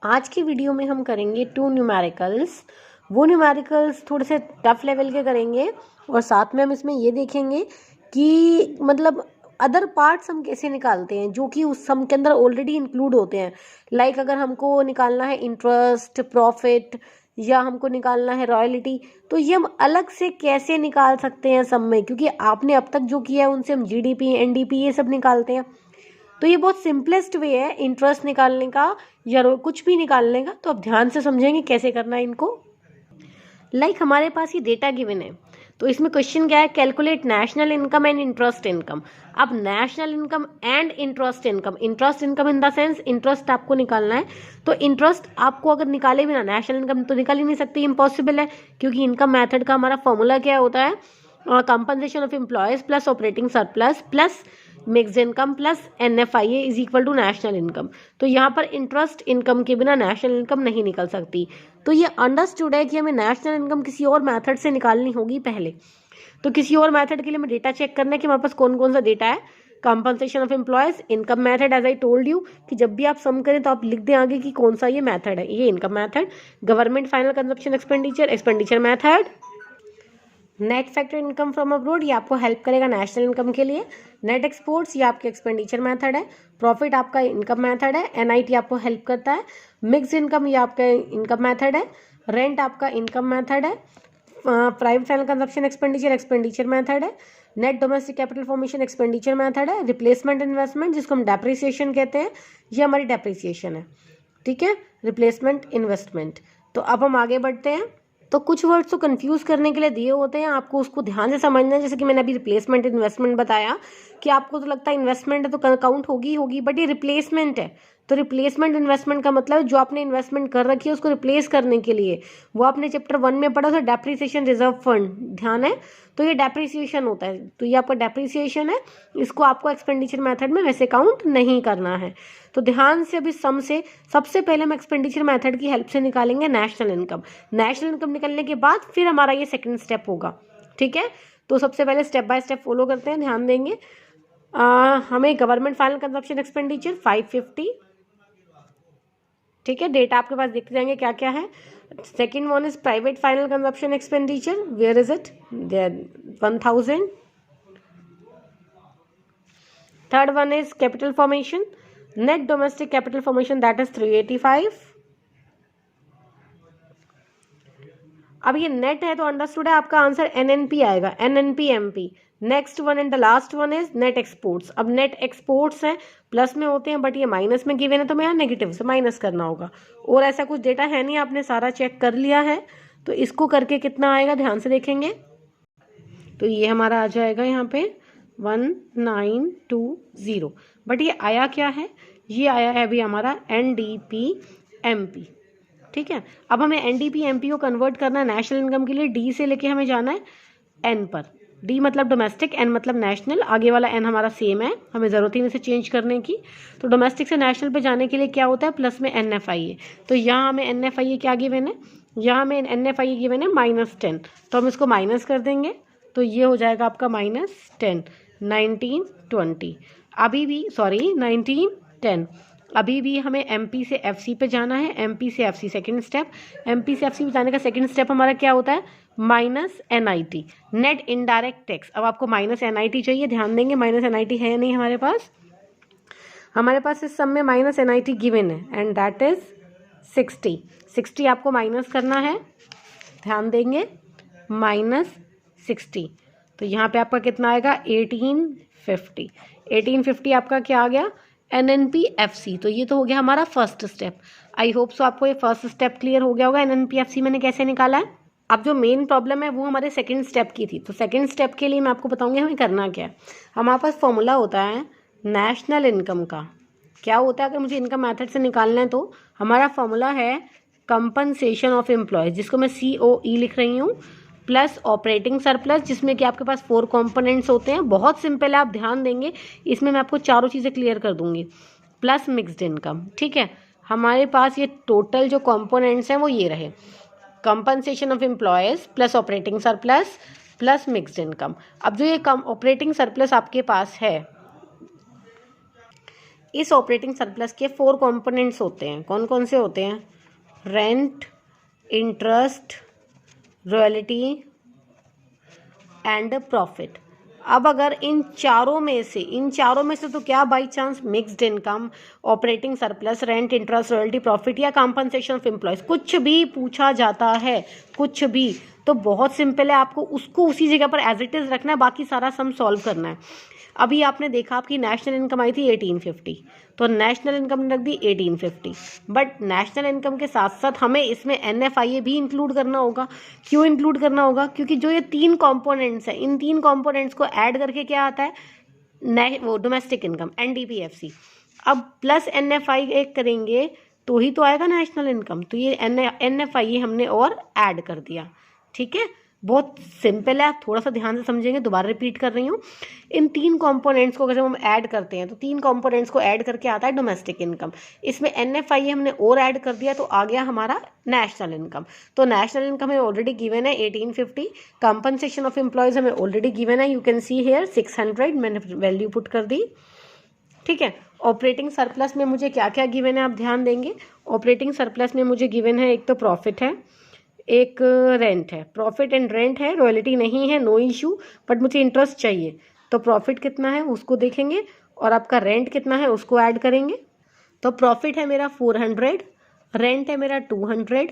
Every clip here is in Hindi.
आज की वीडियो में हम करेंगे 2 न्यूमेरिकल्स। वो न्यूमेरिकल्स थोड़े से टफ लेवल के करेंगे और साथ में हम इसमें ये देखेंगे कि मतलब अदर पार्ट्स हम कैसे निकालते हैं जो कि उस सम के अंदर ऑलरेडी इंक्लूड होते हैं। लाइक अगर हमको निकालना है इंटरेस्ट, प्रॉफिट या हमको निकालना है रॉयल्टी, तो ये हम अलग से कैसे निकाल सकते हैं सम में, क्योंकि आपने अब तक जो किया है उनसे हम जीडीपी, एनडीपी ये सब निकालते हैं। तो ये बहुत सिंपलेस्ट वे है इंटरेस्ट निकालने का या कुछ भी निकालने का। तो अब ध्यान से समझेंगे कैसे करना है इनको। लाइक हमारे पास ये डेटा गिवन है, तो इसमें क्वेश्चन क्या है, calculate national income and interest income. अब national income and interest income, interest income in the sense interest आपको निकालना है। तो इंटरेस्ट आपको अगर निकाले बिना नेशनल इनकम तो निकाल ही नहीं सकती, इम्पॉसिबल है, क्योंकि इनकम मेथड का हमारा फॉर्मूला क्या होता है, compensation of employees plus operating surplus plus mixed income plus NFIA is equal to national income. तो यहाँ पर इंटरेस्ट इनकम के बिना नेशनल इनकम नहीं निकल सकती। तो ये अंडरस्टूड है कि हमें नेशनल इनकम किसी और मेथड से निकालनी होगी पहले। तो किसी और मेथड के लिए हमें डेटा चेक करना है कि हमारे पास कौन कौन सा डेटा है। Compensation of employees, income method, as I told you कि जब भी आप सम करें तो आप लिख दें आगे कि कौन सा ये मेथड है, ये income method. Government final consumption expenditure, expenditure method. Net factor income from abroad, ये आपको हेल्प करेगा नेशनल इनकम के लिए। नेट एक्सपोर्ट्स, ये आपके एक्सपेंडिचर मेथड है। प्रॉफिट आपका इनकम मेथड है। NIT आपको हेल्प करता है। मिक्स इनकम, ये आपका इनकम मेथड है। रेंट आपका इनकम मेथड है। Private final consumption expenditure, expenditure method है। Net domestic capital formation, expenditure method है। रिप्लेसमेंट इन्वेस्टमेंट, जिसको हम डेप्रिसिएशन कहते हैं, ये हमारी डेप्रिसिएशन है, ठीक है, रिप्लेसमेंट इन्वेस्टमेंट। तो अब हम आगे बढ़ते हैं। तो कुछ वर्ड्स तो कंफ्यूज करने के लिए दिए होते हैं, आपको उसको ध्यान से समझना है। जैसे कि मैंने अभी रिप्लेसमेंट इन्वेस्टमेंट बताया कि आपको तो लगता है इन्वेस्टमेंट है तो काउंट होगी, बट ये रिप्लेसमेंट है। तो रिप्लेसमेंट इन्वेस्टमेंट का मतलब जो आपने इन्वेस्टमेंट कर रखी है उसको रिप्लेस करने के लिए, वो आपने चैप्टर 1 में पढ़ा था, डेप्रिसिएशन रिजर्व फंड, ध्यान है। तो ये डेप्रिसिएशन होता है, तो ये आपका डेप्रिसिएशन है, इसको आपको एक्सपेंडिचर मेथड में वैसे काउंट नहीं करना है। तो ध्यान से अभी सम से सबसे पहले हम एक्सपेंडिचर मेथड की हेल्प से निकालेंगे नेशनल इनकम। नेशनल इनकम निकलने के बाद फिर हमारा ये सेकंड स्टेप होगा, ठीक है। तो सबसे पहले स्टेप बाय स्टेप फॉलो करते हैं, ध्यान देंगे। हमें गवर्नमेंट फाइनल कंजप्शन एक्सपेंडिचर 550, ठीक है, डेटा आपके पास देखते जाएंगे क्या क्या है। Second one is private final consumption expenditure, where is it, there 1000। Third one is capital formation, net domestic capital formation, that is 385। अब ये नेट है तो अंडरस्टूड है, आपका आंसर NNP आएगा, NNP MP। Next one and the last one is net exports. अब नेट एक्सपोर्ट्स हैं, प्लस में होते हैं, बट ये माइनस में गिवन है तो मैं यहाँ नेगेटिव से माइनस करना होगा। और ऐसा कुछ डेटा है नहीं, आपने सारा चेक कर लिया है। तो इसको करके कितना आएगा ध्यान से देखेंगे। तो ये हमारा आ जाएगा यहाँ पे 1920, बट ये आया क्या है, ये आया है अभी हमारा NDP MP, ठीक है। अब हमें NDP MP को कन्वर्ट करना है नेशनल इनकम के लिए। D से लेके हमें जाना है N पर। D मतलब डोमेस्टिक, N मतलब नेशनल, आगे वाला N हमारा सेम है, हमें ज़रूरत ही नहीं से चेंज करने की। तो डोमेस्टिक से नेशनल पे जाने के लिए क्या होता है, प्लस में NFIA। तो यहाँ हमें NFIA क्या गिवन है, यहाँ हमें NFIA गिवन है -10, तो हम इसको माइनस कर देंगे। तो ये हो जाएगा आपका -10, 1920। अभी भी 1910। अभी भी हमें MP से FC पे जाना है, MP से FC सेकंड स्टेप। MP से FC पे जाने का सेकंड स्टेप हमारा क्या होता है, -NIT, नेट इनडायरेक्ट टैक्स। अब आपको -NIT चाहिए, ध्यान देंगे, -NIT है नहीं हमारे पास। हमारे पास इस सम में -NIT गिवन है एंड दैट इज 60 आपको माइनस करना है, ध्यान देंगे, -60। तो यहाँ पे आपका कितना आएगा, 1850 आपका क्या आ गया, NNP FC। तो ये तो हो गया हमारा first step. I hope so आपको ये फर्स्ट स्टेप क्लियर हो गया होगा, NNP FC मैंने कैसे निकाला है। अब जो मेन प्रॉब्लम है वो हमारे सेकंड स्टेप की थी। तो सेकंड स्टेप के लिए मैं आपको बताऊंगी हमें करना क्या है। हमारे पास फॉर्मूला होता है नेशनल इनकम का। क्या होता है, अगर मुझे इनकम मेथड से निकालना है तो हमारा फॉर्मूला है कंपनसेशन ऑफ एम्प्लॉयज, जिसको मैं COE लिख रही हूँ, प्लस ऑपरेटिंग सरप्लस, जिसमें कि आपके पास 4 कंपोनेंट्स होते हैं। बहुत सिंपल है, आप ध्यान देंगे, इसमें मैं आपको चारों चीज़ें क्लियर कर दूंगी, प्लस मिक्स्ड इनकम, ठीक है। हमारे पास ये टोटल जो कंपोनेंट्स हैं वो ये रहे, compensation of employees plus operating surplus plus mixed income. अब जो ये ऑपरेटिंग सरप्लस आपके पास है, इस ऑपरेटिंग सरप्लस के 4 कंपोनेंट्स होते हैं। कौन कौन से होते हैं? Rent, interest, royalty and profit. अब अगर इन चारों में से तो क्या by chance mixed income, operating surplus, rent, interest, royalty, profit या कॉम्पनसेशन ऑफ एम्प्लॉयज कुछ भी पूछा जाता है, कुछ भी, तो बहुत सिंपल है, आपको उसको उसी जगह पर एज इट इज रखना है, बाकी सारा सम सॉल्व करना है। अभी आपने देखा आपकी नेशनल इनकम आई थी 1850, तो नेशनल इनकम रख दी 1850, बट नेशनल इनकम के साथ साथ हमें इसमें NFIA भी इंक्लूड करना होगा। क्यों इंक्लूड करना होगा? क्योंकि जो ये 3 कंपोनेंट्स हैं, इन 3 कंपोनेंट्स को ऐड करके क्या आता है? वो डोमेस्टिक इनकम, NDPFC। अब प्लस NFIA करेंगे तो ही तो आएगा नेशनल इनकम, तो ये NFIA हमने और ऐड कर दिया। ठीक है, बहुत सिंपल है, आप थोड़ा सा ध्यान से समझेंगे। दोबारा रिपीट कर रही हूँ, इन 3 कंपोनेंट्स को अगर हम ऐड करते हैं तो 3 कंपोनेंट्स को ऐड करके आता है डोमेस्टिक इनकम। इसमें NFIA हमने और ऐड कर दिया तो आ गया हमारा नेशनल इनकम। तो नेशनल इनकम हमें ऑलरेडी गिवन है 1850, कंपनसेशन ऑफ एम्प्लॉयज हमें ऑलरेडी गिवन है, यू कैन सी हेयर 600, मैंने वैल्यू पुट कर दी। ठीक है, ऑपरेटिंग सरप्लस में मुझे क्या क्या गिवन है आप ध्यान देंगे। ऑपरेटिंग सरप्लस में मुझे गिवन है, एक तो प्रॉफिट है, एक रेंट है, प्रॉफिट एंड रेंट है, रॉयल्टी नहीं है, नो इशू, बट मुझे इंटरेस्ट चाहिए, तो प्रॉफिट कितना है उसको देखेंगे और आपका रेंट कितना है उसको ऐड करेंगे। तो प्रॉफिट है मेरा 400, रेंट है मेरा 200,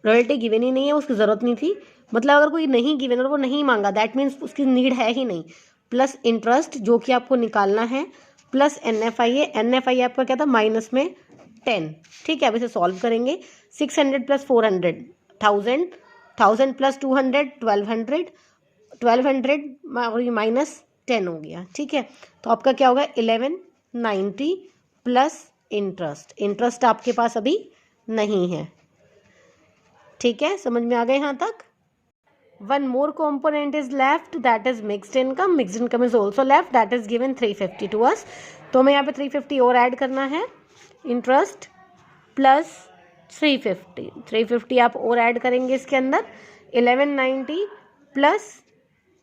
रॉयल्टी गिवन ही नहीं है, उसकी ज़रूरत नहीं थी, मतलब अगर कोई नहीं गिवन और वो नहीं मांगा दैट मीन्स उसकी नीड है ही नहीं, प्लस इंटरेस्ट जो कि आपको निकालना है, प्लस NFIA आपका क्या था? माइनस में 10। ठीक है, अब इसे सॉल्व करेंगे। 600 प्लस 400 1000, 1000 प्लस 200 1200, 1200 माइनस 10 हो गया। ठीक है, तो आपका क्या होगा? 1190 प्लस इंटरेस्ट। इंटरेस्ट आपके पास अभी नहीं है। ठीक है, समझ में आ गए यहाँ तक? One more component is left, that is mixed income. Mixed income is also left, that is given 350 to us. तो हमें यहाँ पे 350 और ऐड करना है, इंटरेस्ट प्लस 350 आप और ऐड करेंगे इसके अंदर, 1190 प्लस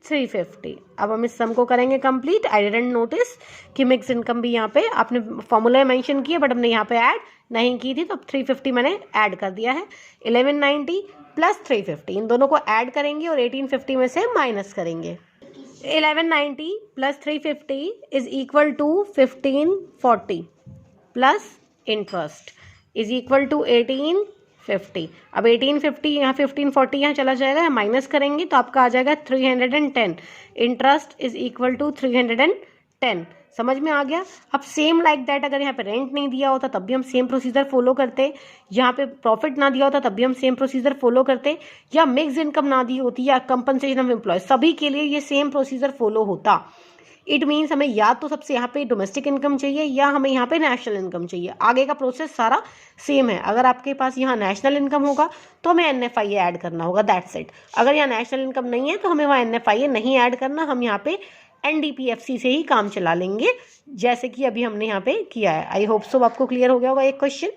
350। अब हम इस सम को करेंगे कंप्लीट। आई डिडंट नोटिस कि मिक्स इनकम भी यहाँ पे आपने फॉर्मूला में मेंशन किया बट हमने यहाँ पे ऐड नहीं की थी, तो 350 मैंने ऐड कर दिया है। 1190 प्लस 350 इन दोनों को ऐड करेंगे और 1850 में से माइनस करेंगे। 1190 plus 350 is equal to 1540 plus interest is equal to 1850। अब 1850 यहाँ 1540 यहाँ चला जाएगा, माइनस करेंगे तो आपका आ जाएगा 310। Interest is equal to 310। समझ में आ गया? अब सेम लाइक दैट अगर यहाँ पे रेंट नहीं दिया होता तब भी हम सेम प्रोसीजर फॉलो करते, यहाँ पे प्रॉफिट ना दिया होता तब भी हम सेम प्रोसीजर फॉलो करते, या मिक्स इनकम ना दी होती या कंपनसेशन ऑफ एम्प्लॉय, सभी के लिए ये सेम प्रोसीजर फॉलो होता। इट मीन्स हमें या तो सबसे यहाँ पे डोमेस्टिक इनकम चाहिए या हमें यहाँ पे नेशनल इनकम चाहिए, आगे का प्रोसेस सारा सेम है। अगर आपके पास यहाँ नेशनल इनकम होगा तो हमें NFIA ऐड करना होगा, दैट्स इट। अगर यहाँ नेशनल इनकम नहीं है तो हमें वहाँ NFIA नहीं ऐड करना, हम यहाँ पे NDPFC से ही काम चला लेंगे जैसे कि अभी हमने यहाँ पे किया है। आई होप सो आपको क्लियर हो गया होगा एक क्वेश्चन।